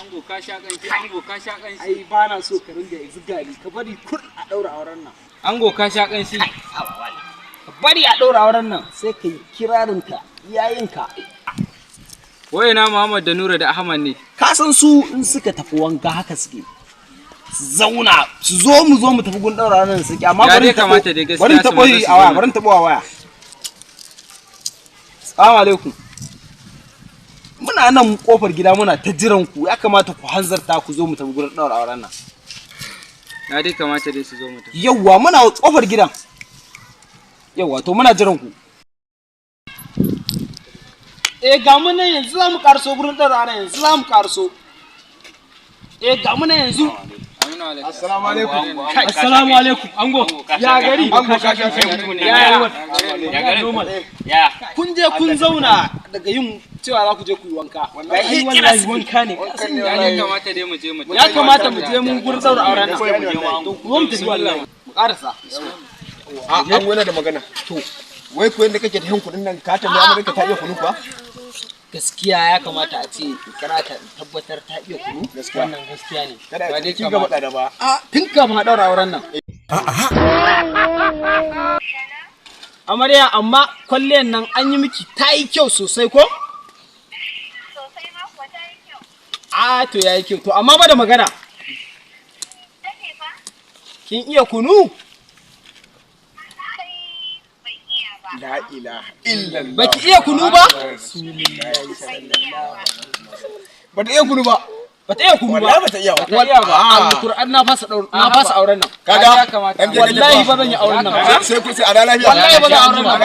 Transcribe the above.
Ango ka sha kanshi, ango ka sha kanshi. Ai ba na so ka ringa zuga ni, ka bari kur a daura auren nan. Ango ka sha kanshi. Ka bari a daura auren nan sai ka yi kirarinka, yayinka. Waye na Muhammad da Nura da Ahmad ne. Ka san su in suka tafi wanka haka suke. Su zauna, su zo mu tafi gun daura auren nan suke, amma bari kamata dai gaskiya. Bari ta boye a waya, bari ta boye a waya. Assalamu alaikum. Muna nan kofar gida muna ta jiran ku, ya kamata ku hanzarta ku zo mu tafi gurin daura auren nan. Na dai kamata dai su zo mu tafi. Yawwa muna kofar gidan. Yawwa to muna jiran ku. Ga mu nan yanzu za mu karso gurin daura auren yanzu za mu karso. Ga mu nan yanzu. Assalamu alaikum. Assalamu alaikum. Ango. Ya gari. Ango ka sha kai mutum ne. Ya. Kun je kun zauna daga yin cewa za ku je ku yi wanka. Wallahi wanka ne. Ya kamata dai mu je mu. Ya kamata mu je mun gurin daura auren nan. To ku mu tafi wallahi. Mu karasa. An wani da magana. To wai ko yanda kake ta yin kudin nan ka tambaya mu ka ta iya kunu kuwa? Gaskiya ya kamata a ce kira ta tabbatar ta iya kunu. Wannan gaskiya ne. Kada dai kin gaba da ba. Tun kafin a daura auren nan. Amarya amma kwalliyan nan an yi miki ta yi kyau sosai ko? Sosai ma kuwa ta yi kyau. To ya yi kyau. To amma ba da magana. Take fa? Kin iya kunu? Sai bai iya ba. La ilaha illallah. Baki iya kunu ba? Bai iya ba. Ba ta iya kunu ba. Ba ta iya kunu ba. Wallahi ba ta iya ba. Alquran na fasa auren nan. Kaga Wallahi ba zan yi auren nan. sai ku sai a da lafiya. Wallahi ba zan auren nan.